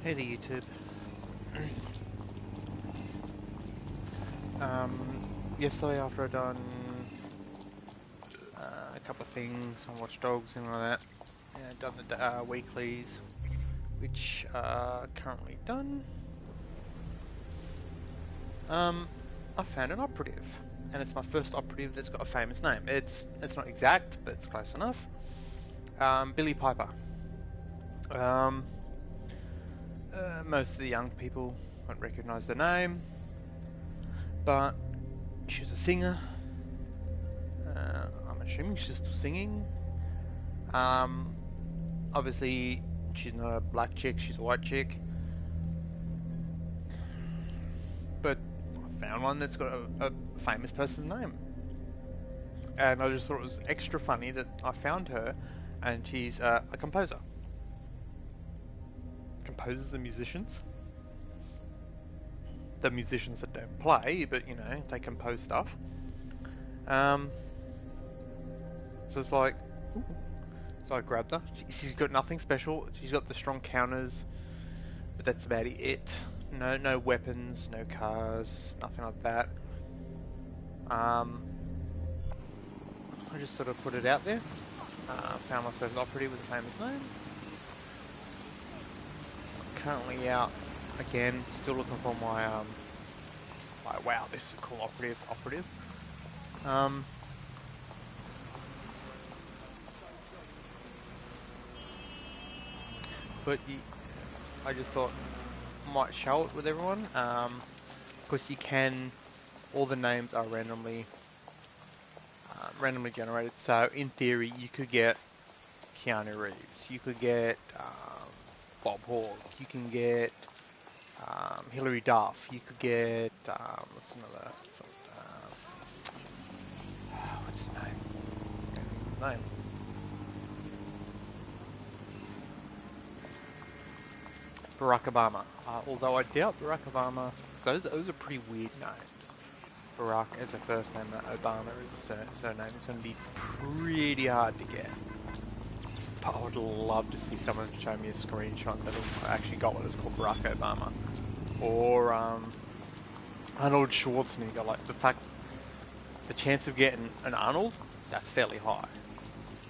Hey to YouTube. Yesterday after I'd done a couple of things on Watchdogs and all that, and done the weeklies, which are currently done. I found an operative, and it's my first operative that's got a famous name. It's not exact, but it's close enough. Billy Piper. Most of the young people won't recognise the name, but she was a singer. I'm assuming she's still singing. Obviously, she's not a black chick, she's a white chick. But I found one that's got a famous person's name. And I just thought it was extra funny that I found her, and she's a composer. Composers are musicians. The musicians that don't play, but you know, they compose stuff. So it's like, ooh. So I grabbed her. She's got nothing special. She's got the strong counters, but that's about it. No weapons, no cars, nothing like that. I just sort of put it out there. Found my first operative with a famous name. I'm currently out again, still looking for my like, wow, this is a cool operative. But I just thought I might show it with everyone, because you can, all the names are randomly generated. So in theory, you could get Keanu Reeves, you could get Bob Hawke, you can get Hilary Duff, you could get what's his name? Barack Obama. Although I doubt Barack Obama, those are pretty weird names. Barack as a first name, Obama as a surname. It's going to be pretty hard to get. But I would love to see someone show me a screenshot that I actually got what it's called, Barack Obama. Or Arnold Schwarzenegger. Like, the chance of getting an Arnold, that's fairly high.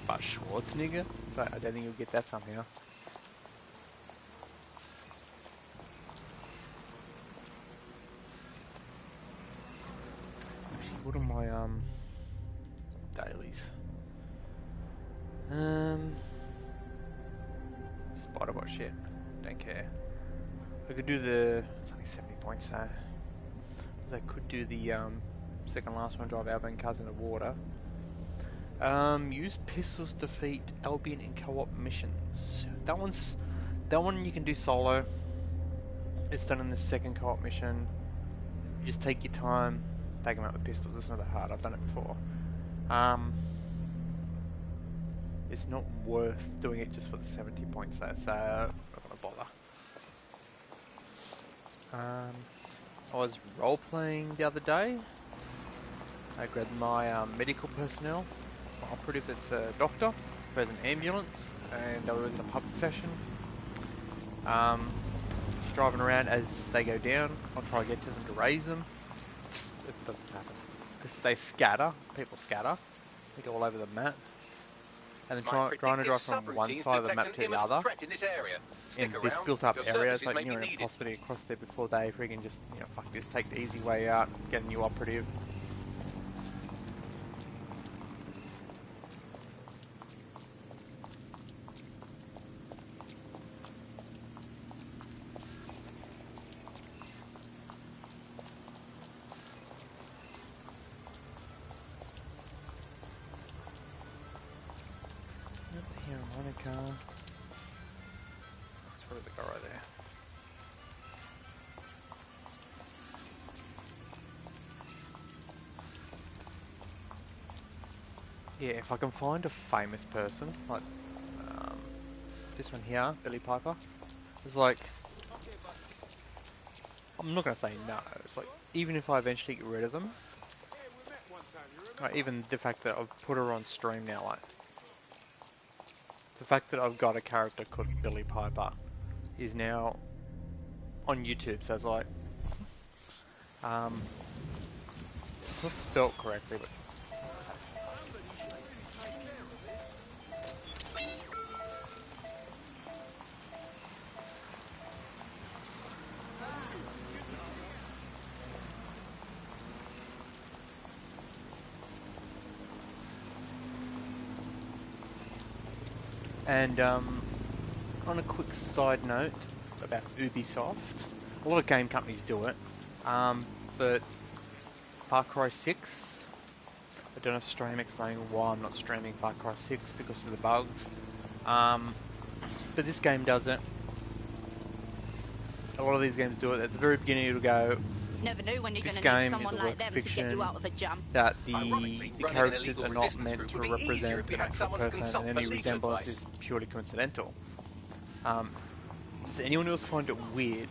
But Schwarzenegger? So I don't think you'll get that somehow. What are my dailies? Spider bot shit. Don't care. I could do the, it's only 70 points, so I could do the second last one, drive Albion cars in the water. Use pistols to defeat Albion in co-op missions. That one you can do solo. It's done in the second co-op mission. You just take your time. Take them out with pistols, it's not that hard, I've done it before. It's not worth doing it just for the 70 points though, so I'm not gonna bother. I was role-playing the other day. I grabbed my medical personnel, my operative that's a doctor, who has an ambulance, and they were in a pub session. Driving around as they go down, I'll try to get to them to raise them. It doesn't happen because they scatter. People scatter. They go all over the map, and then trying to drive from one side of the map to the other in this built-up area. It's like near impossible to cross there before they freaking just, you know, fuck this, take the easy way out, get a new operative. Harmonica. That's probably the guy right there. Yeah, if I can find a famous person, like this one here, Billy Piper, it's like, I'm not going to say no, it's like, even if I eventually get rid of them, like, even the fact that I've put her on stream now, like, the fact that I've got a character called Billy Piper is now on YouTube, so it's like, it's not spelt correctly, but. And on a quick side note about Ubisoft, a lot of game companies do it, but Far Cry 6, I don't have to stream explaining why I'm not streaming Far Cry 6 because of the bugs, but this game does it. A lot of these games do it. At the very beginning it'll go, Never knew when you're this gonna need game is someone a like work them of to get you fiction, out of a jam. that the characters are not meant to represent an actual person, and any resemblance is purely coincidental. Does anyone else find it weird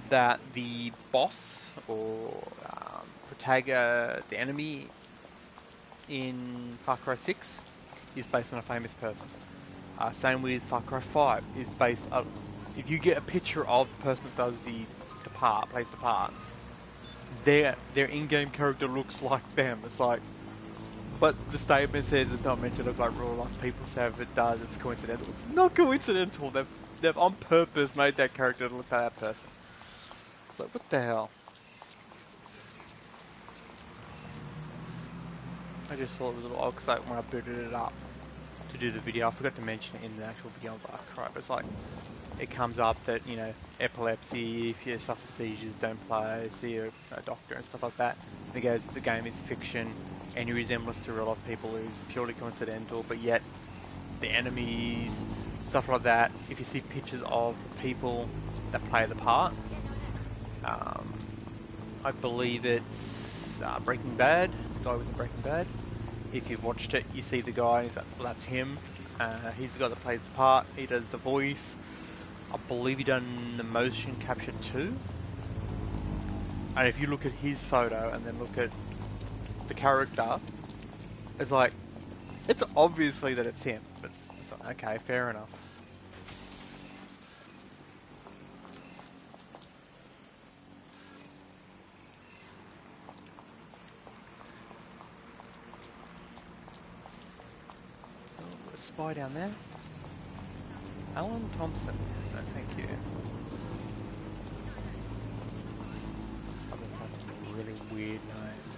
that the boss or protagonist, the enemy in Far Cry 6 is based on a famous person? Same with Far Cry 5 is based on, if you get a picture of the person that does plays the part, their in-game character looks like them. It's like, but the statement says it's not meant to look like real life people, so if it does, it's coincidental. It's not coincidental. They've on purpose made that character to look like that person. It's like, what the hell? I just thought it was a little odd because like, when I booted it up to do the video, I forgot to mention it in the actual video on Far Cry, but it's like, it comes up that, you know, epilepsy, if you suffer seizures, don't play, see a doctor and stuff like that. And it goes, the game is fiction, any resemblance to real life people is purely coincidental, but yet the enemies, stuff like that, if you see pictures of people that play the part, I believe it's Breaking Bad, the guy was in Breaking Bad. If you've watched it, you see the guy, he's like, well, that's him. He's the guy that plays the part, he does the voice. I believe he done the motion capture too. And if you look at his photo and then look at the character, it's like, it's obviously that it's him, but it's like, okay, fair enough. Oh, a spy down there. Alan Thompson. No, thank you. I've been finding some really weird names.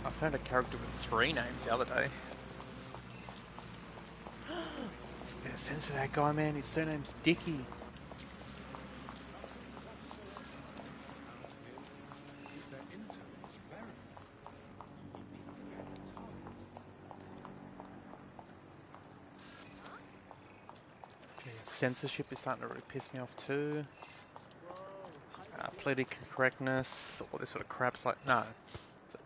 I found a character with 3 names the other day. Get a sense of that guy, man. His surname's Dicky. Censorship is starting to really piss me off too. Political correctness, all this sort of crap's like, no.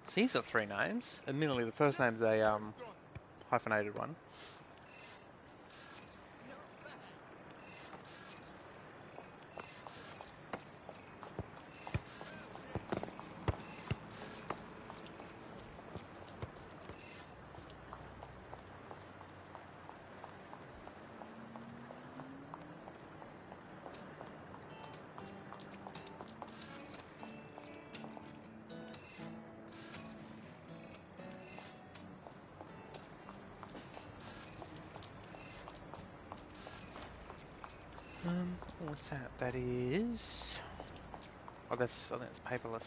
So he's got 3 names. Admittedly, the first name's a hyphenated one. What's that? That is... Oh, I think it's paperless.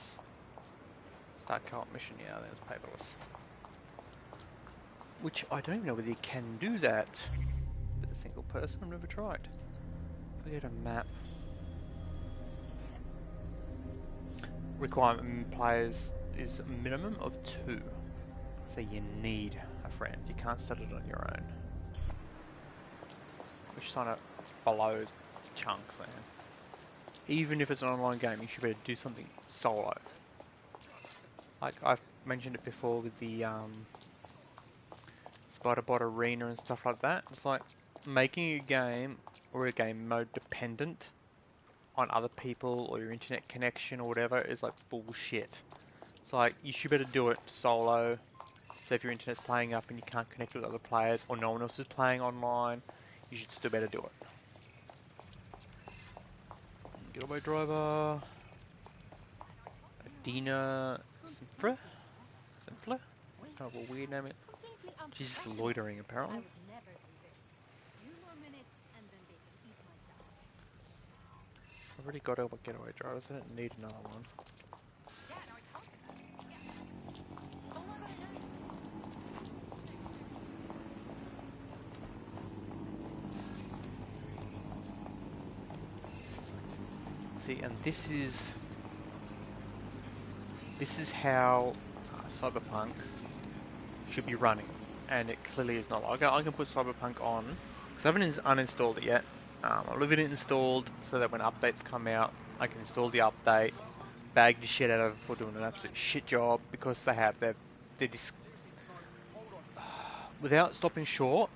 Start co-op mission, yeah, I think it's paperless. Which, I don't know whether you can do that with a single person, I've never tried. If I get a map... Requirement players is a minimum of 2. So you need a friend, you can't start it on your own. Which kind of blows chunks, man. Even if it's an online game, you should be able to do something solo. Like I've mentioned it before with the Spider-Bot Arena and stuff like that. It's like making a game or a game mode dependent on other people or your internet connection or whatever is like bullshit. It's like you should be able to do it solo So if your internet's playing up and you can't connect with other players or no one else is playing online, you should still better do it. Getaway driver. Adina Simpler? Simpler? Kind of a weird name. She's just loitering apparently. I've already got over getaway drivers, I don't need another one. See, and this is how Cyberpunk should be running, and it clearly is not. I can put Cyberpunk on, because I haven't uninstalled it yet. I'll leave it installed so that when updates come out, I can install the update, bag the shit out of it for doing an absolute shit job, because they're without stopping short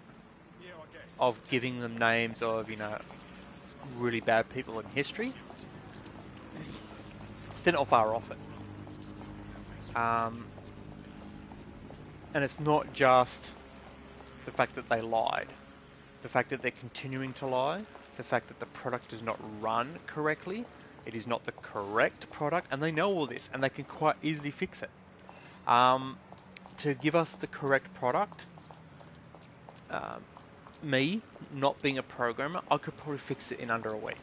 of giving them names of, you know, really bad people in history. They're not far off it. And it's not just the fact that they lied, the fact that they're continuing to lie, the fact that the product does not run correctly, it is not the correct product, and they know all this, and they can quite easily fix it. To give us the correct product, me, not being a programmer, I could probably fix it in under a week.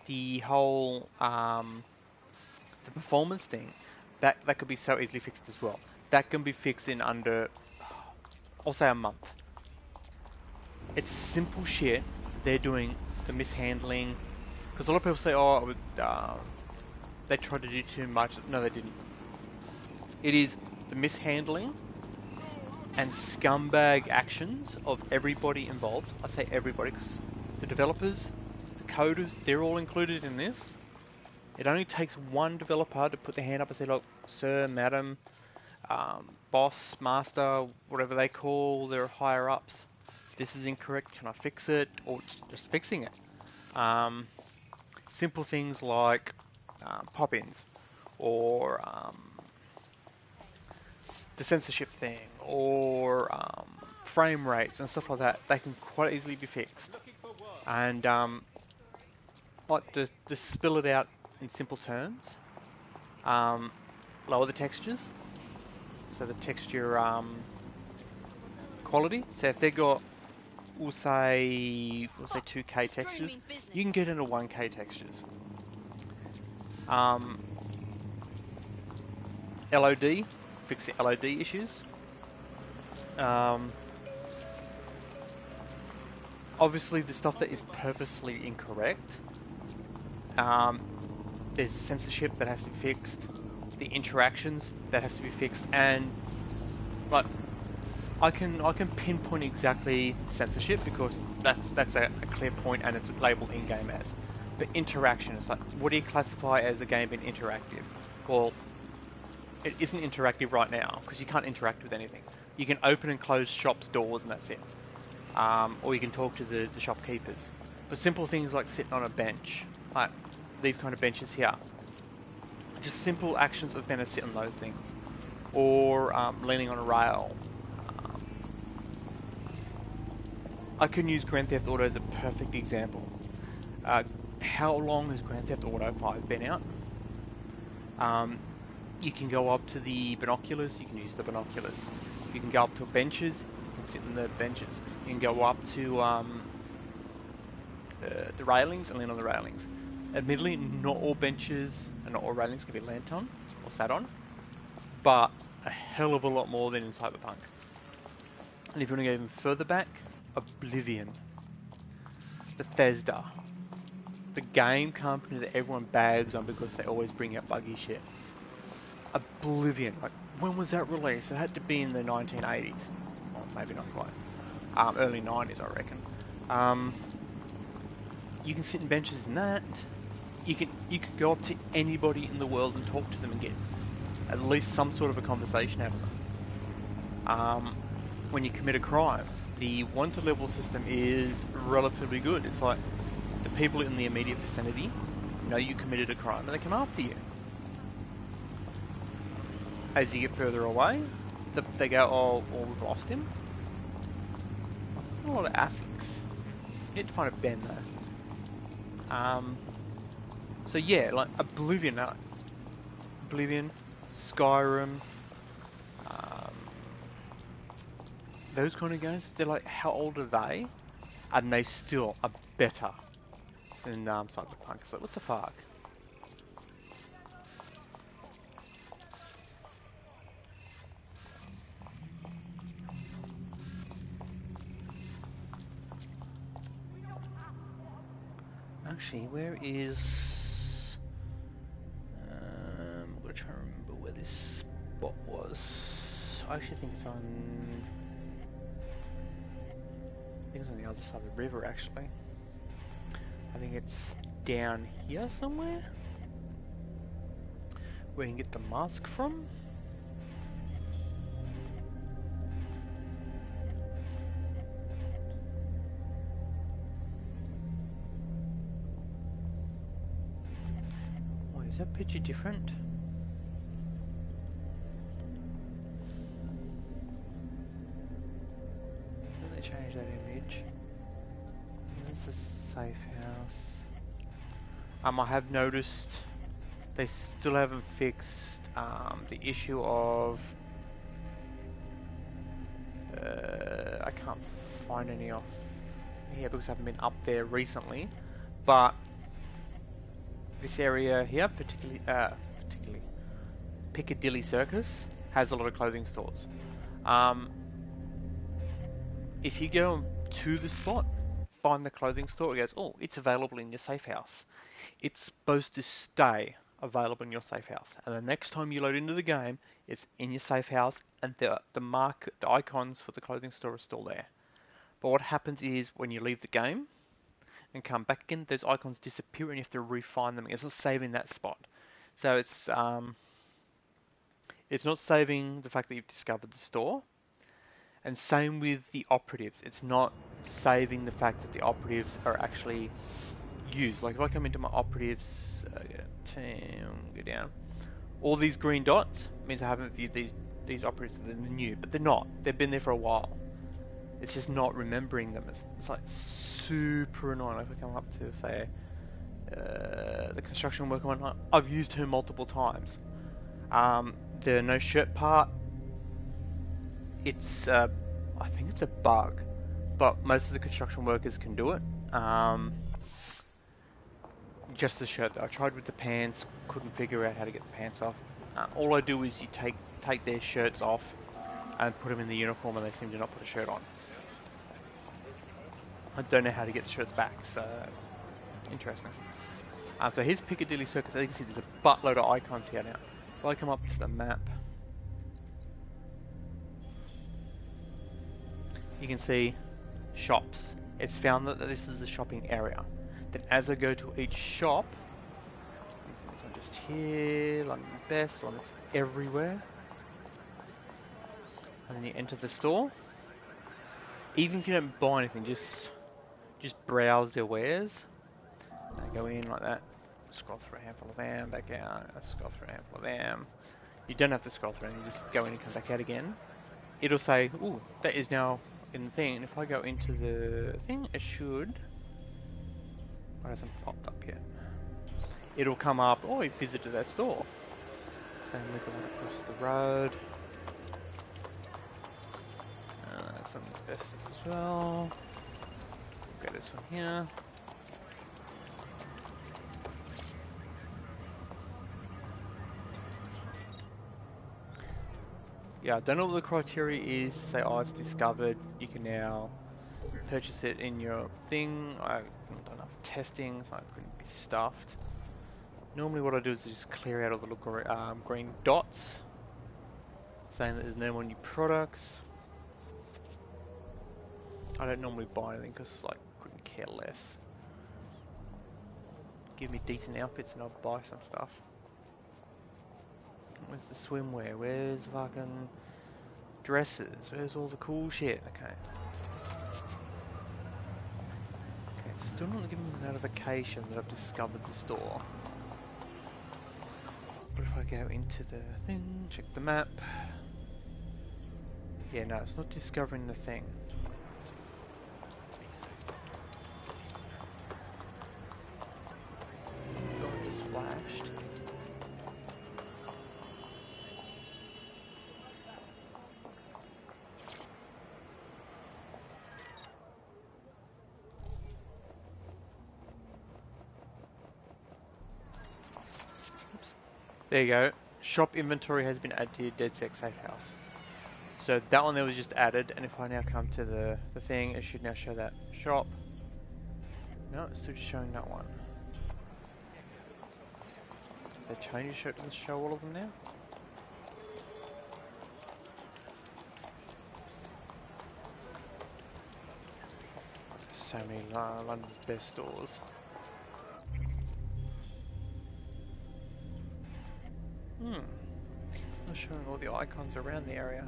The whole the performance thing, that could be so easily fixed as well. That can be fixed in under, I'll say, a month. It's simple shit. They're doing the mishandling, because a lot of people say, oh, they tried to do too much. No, they didn't. It is the mishandling and scumbag actions of everybody involved. I say everybody because the developers, coders, they're all included in this. It only takes one developer to put their hand up and say, look, sir, madam, boss, master, whatever they call their higher ups, this is incorrect, can I fix it? Or just fixing it. Simple things like pop-ins, or the censorship thing, or frame rates and stuff like that, they can quite easily be fixed. And like to spill it out in simple terms, lower the textures, so the texture quality. So if they've got, we'll say 2K textures, you can get into 1K textures. LOD, fix the LOD issues. Obviously the stuff that is purposely incorrect, there's the censorship that has to be fixed, the interactions that has to be fixed, and like I can pinpoint exactly censorship because that's a clear point and it's labeled in game as. But interaction, it's like, what do you classify as a game being interactive? Well, it isn't interactive right now because you can't interact with anything. You can open and close shops' doors and that's it. Or you can talk to the shopkeepers. But simple things like sitting on a bench, like these kind of benches here, just simple actions of being able to sit on those things, or leaning on a rail. I can use Grand Theft Auto as a perfect example. How long has Grand Theft Auto 5 been out? You can go up to the binoculars, you can use the binoculars. You can go up to benches, you can sit on the benches. You can go up to the railings and lean on the railings. Admittedly, not all benches and not all railings can be leant on or sat on, but a hell of a lot more than in Cyberpunk. And if you want to go even further back, Oblivion, Bethesda, the game company that everyone bags on because they always bring out buggy shit. Oblivion, like, when was that released? It had to be in the 1980s. Well, maybe not quite. Early 90s, I reckon. You can sit in benches in that. You could go up to anybody in the world and talk to them and get at least some sort of a conversation out of them. When you commit a crime, the wanted level system is relatively good. It's like the people in the immediate vicinity know you committed a crime and they come after you. As you get further away, they go, oh, we've lost him. A lot of affix. You need to find a Ben though. So yeah, like Oblivion, Skyrim, those kind of games, they're like, how old are they? And they still are better than Cyberpunk. It's like, what the fuck? Actually, where is... I'm gonna try and remember where this spot was. I actually think it's on... I think it's on the other side of the river, actually. I think it's down here somewhere? Where you can get the mask from? Wait, is that picture different? Did they change that image? There's the safe house. I have noticed they still haven't fixed the issue of I can't find any off here because I haven't been up there recently, but this area here, particularly Piccadilly Circus, has a lot of clothing stores. If you go to the spot, find the clothing store, it goes, oh, it's available in your safe house. It's supposed to stay available in your safe house, and the next time you load into the game, it's in your safe house, and the icons for the clothing store are still there. But what happens is when you leave the game and come back again, those icons disappear, and you have to re-find them. It's not saving that spot, so it's not saving the fact that you've discovered the store. And same with the operatives. It's not saving the fact that the operatives are actually used. Like if I come into my operatives, go down. All these green dots means I haven't viewed these operatives. They're new, but they're not. They've been there for a while. It's just not remembering them. It's like super annoying. If I come up to say the construction worker one, I've used her multiple times. The no shirt part. It's I think it's a bug, but most of the construction workers can do it. Just the shirt though. I tried with the pants, couldn't figure out how to get the pants off. All I do is you take their shirts off and put them in the uniform, and they seem to not put a shirt on. I don't know how to get the shirts back, so interesting. So here's Piccadilly Circus. As you can see, there's a buttload of icons here now. If I come up to the map, you can see shops. It's found that this is a shopping area. Then as I go to each shop, this one just here, London's Best, one that's everywhere. And then you enter the store. Even if you don't buy anything, just browse their wares. And go in like that. Scroll through a handful of them, back out, scroll through a handful of them. You don't have to scroll through them, you just go in and come back out again. It'll say, ooh, that is now in the thing. And if I go into the thing, it should... It hasn't popped up yet. It'll come up, oh, you visited that store. Same with the one across the road. Something's best as well. Get this one here. Yeah, I don't know what the criteria is to say, oh, it's discovered, you can now purchase it in your thing. I haven't done enough testing, so I couldn't be stuffed. Normally what I do is just clear out all the little green dots, saying that there's no more new products. I don't normally buy anything because like, I couldn't care less. Give me decent outfits and I'll buy some stuff. Where's the swimwear? Where's fucking dresses? Where's all the cool shit? Okay. Okay, still not giving me a notification that I've discovered the store. But if I go into the thing, check the map. Yeah, no, it's not discovering the thing. Door just flashed. Oops. There you go. Shop inventory has been added to your DedSec safe house. So that one there was just added, and if I now come to the thing, it should now show that shop. No, it's still just showing that one. Did they change it to show all of them now? There's so many London's best stores. Not showing all the icons around the area.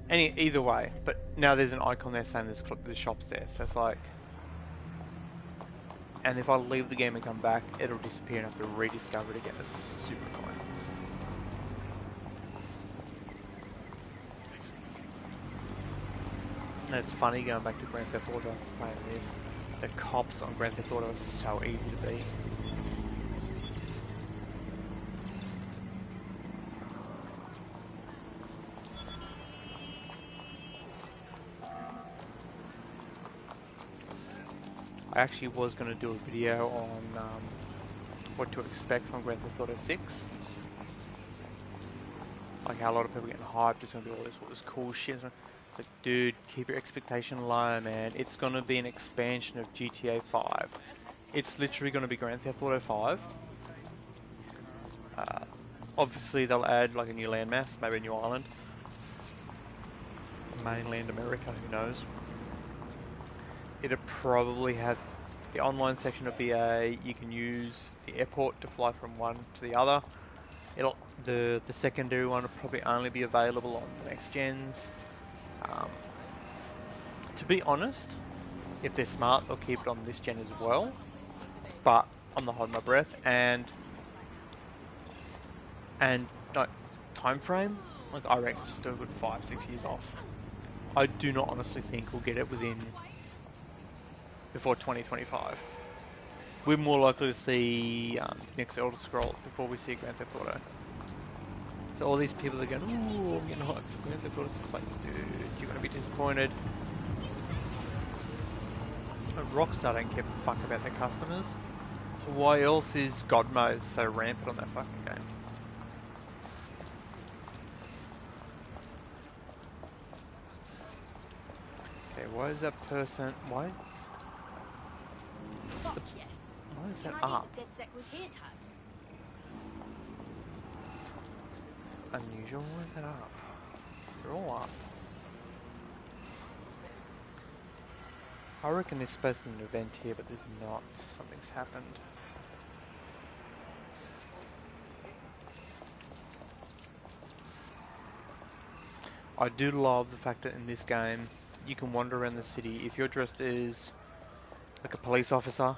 Either way, but now there's an icon there saying the shop's there, so it's like... And if I leave the game and come back, it'll disappear and I have to rediscover it again. It's super annoying. And it's funny going back to Grand Theft Auto playing this. The cops on Grand Theft Auto are so easy to beat. I actually was going to do a video on what to expect from Grand Theft Auto 6. Like how a lot of people are getting hyped, it's going to be all this cool shit. It's like, dude, keep your expectation low, man. It's going to be an expansion of GTA 5. It's literally going to be Grand Theft Auto 5. Obviously they'll add like a new landmass, maybe a new island. Mainland America, who knows. It'll probably have the online section of BA. You can use the airport to fly from one to the other. The secondary one will probably only be available on the next gens. To be honest, if they're smart, they'll keep it on this gen as well. But I'm not holding my breath. And like time frame, like I reckon it's still a good 5-6 years off. I do not honestly think we'll get it before 2025. We're more likely to see next Elder Scrolls before we see Grand Theft Auto. So all these people are going, ooh, I'm getting hyped for Grand Theft Auto. It's just like, dude, you're going to be disappointed. And Rockstar don't give a fuck about their customers. So why else is God mode so rampant on that fucking game? Okay, why is that person... Why? Fuck yes. Why is that up? DedSec was here, Tug. Unusual, why is that up? They're all up. I reckon there's supposed to be an event here, but there's not. Something's happened. I do love the fact that in this game, you can wander around the city. If you're dressed as like a police officer,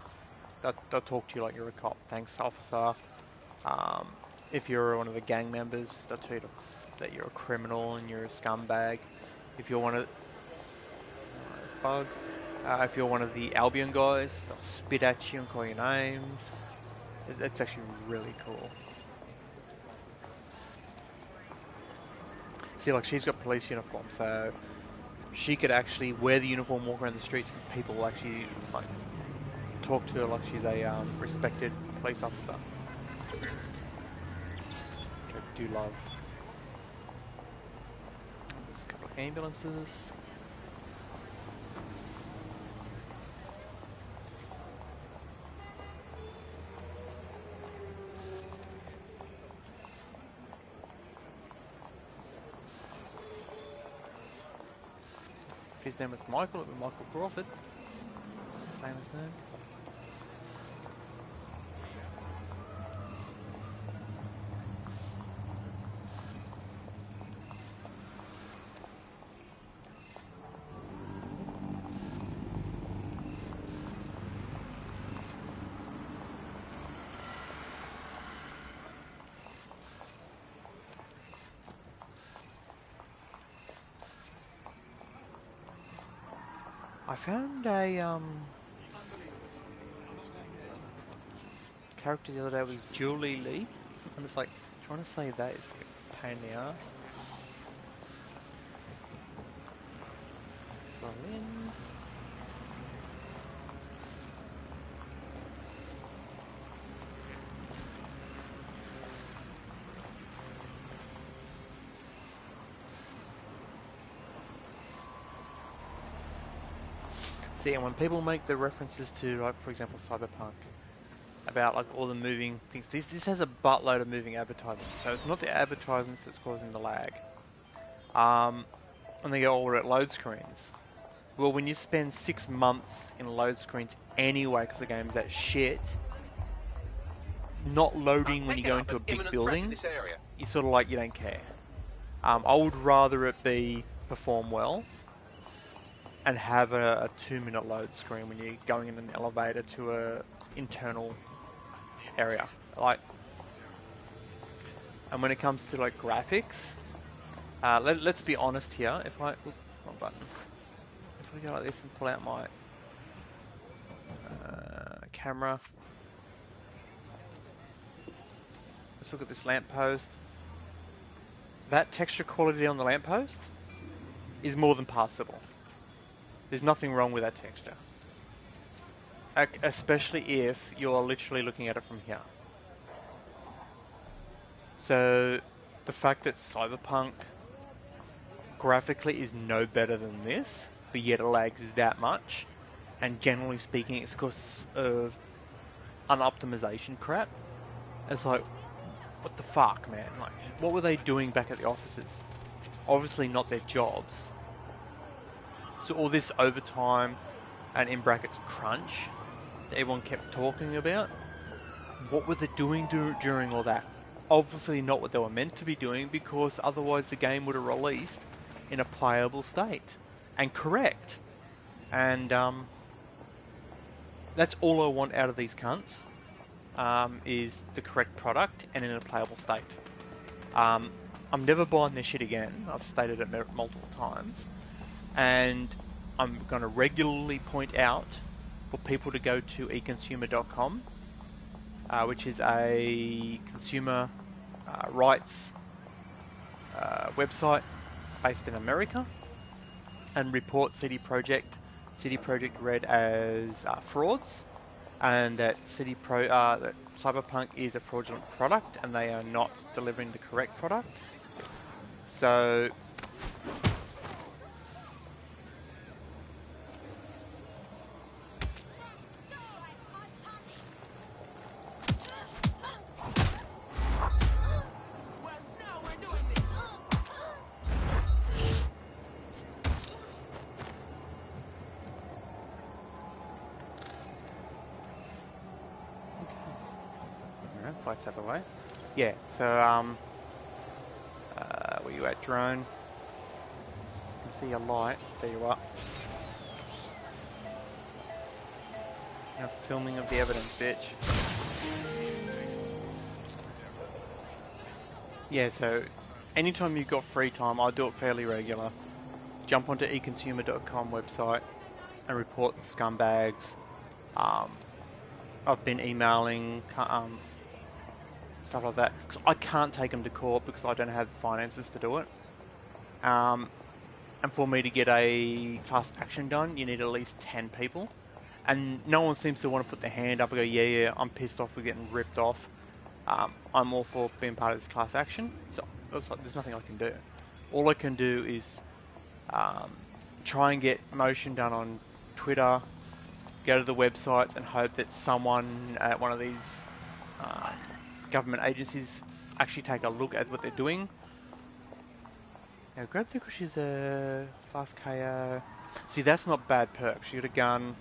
they'll talk to you like you're a cop. Thanks, officer. If you're one of the gang members, they'll tell you that you're a criminal and you're a scumbag. If you're one of bugs, if you're one of the Albion guys, they'll spit at you and call your names. It's actually really cool. See, like she's got police uniform, so she could actually wear the uniform, walk around the streets, and people will actually like talk to her like she's a respected police officer. Which I do love. There's a couple of ambulances. If his name was Michael, it would be Michael Crawford. Famous name. I found a character the other day was Julie Lee. I'm just like trying to say that is like a pain in the ass. Scroll in. See, and when people make the references to, like, for example, Cyberpunk, about like all the moving things, this has a buttload of moving advertisements, so it's not the advertisements that's causing the lag. And they go, oh, we're at load screens. Well, when you spend 6 months in load screens anyway, because the game's that shit, not loading when you go into a big building, you sort of like, you don't care. I would rather it be perform well and have a 2-minute load screen when you're going in an elevator to a internal area. Like, and when it comes to like graphics, let's be honest here. If I, oops, wrong button. If we go like this and pull out my camera, let's look at this lamppost. That texture quality on the lamppost is more than passable. There's nothing wrong with that texture. Especially if you're literally looking at it from here. So, the fact that Cyberpunk graphically is no better than this, but yet it lags that much, and generally speaking it's because of unoptimization crap. It's like, what the fuck, man? Like, what were they doing back at the offices? Obviously not their jobs. So all this overtime, and in brackets crunch, that everyone kept talking about, what were they doing during all that? Obviously not what they were meant to be doing, because otherwise the game would have released in a playable state and correct. And that's all I want out of these cunts, is the correct product and in a playable state. I'm never buying this shit again. I've stated it multiple times, and I'm going to regularly point out for people to go to econsumer.com, which is a consumer rights website based in America, and report CD Projekt Red as frauds, and that that Cyberpunk is a fraudulent product and they are not delivering the correct product. So flights out of the way. Yeah, so where you at, drone? I can see a light. There you are. Now filming of the evidence, bitch. Yeah, so anytime you've got free time, I do it fairly regular. Jump onto econsumer.com website and report the scumbags. I've been emailing stuff like that, because I can't take them to court because I don't have the finances to do it. And for me to get a class action done, you need at least 10 people. And no one seems to want to put their hand up and go, yeah, I'm pissed off, we're getting ripped off. I'm all for being part of this class action, so there's nothing I can do. All I can do is try and get motion done on Twitter, go to the websites and hope that someone at one of these government agencies actually take a look at what they're doing. Now grab the, because she's a fast KO. See, that's not bad perks. You got a gun.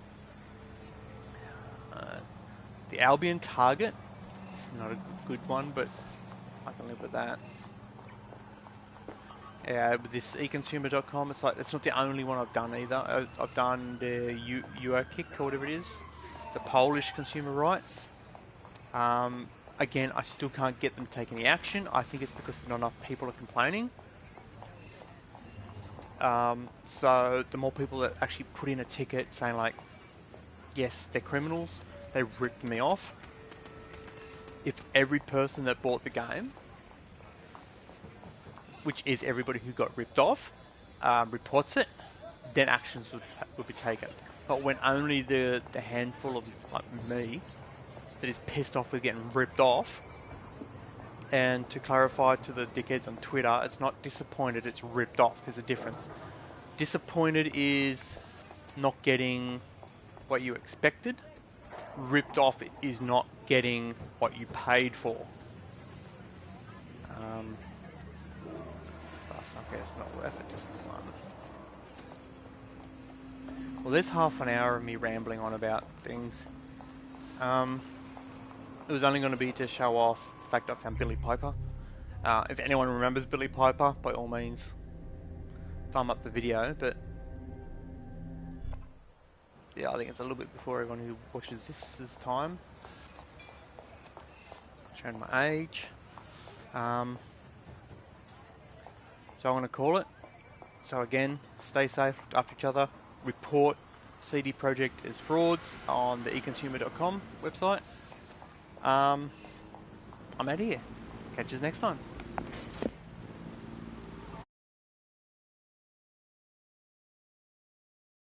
The Albion target, it's not a good one, but I can live with that. Yeah, with this econsumer.com, it's like, it's not the only one I've done either. I've done the UOKick or whatever it is, the Polish consumer rights. Again, I still can't get them to take any action. I think it's because not enough people are complaining. So the more people that actually put in a ticket saying like, yes, they're criminals, they ripped me off. If every person that bought the game, which is everybody who got ripped off, reports it, then actions would be taken. But when only the handful of like me that is pissed off with getting ripped off, and to clarify to the dickheads on Twitter, it's not disappointed, it's ripped off. There's a difference. Disappointed is not getting what you expected. Ripped off is not getting what you paid for. Okay, it's not worth it, just the one. Well, there's half an hour of me rambling on about things. It was only going to be to show off the fact I found Billy Piper. If anyone remembers Billy Piper, by all means, thumb up the video, but yeah, I think it's a little bit before everyone who watches this is time. Showing my age. So I'm going to call it. So again, stay safe, look after each other, report CD Projekt as frauds on the econsumer.com website. I'm out of here. Catch us next time.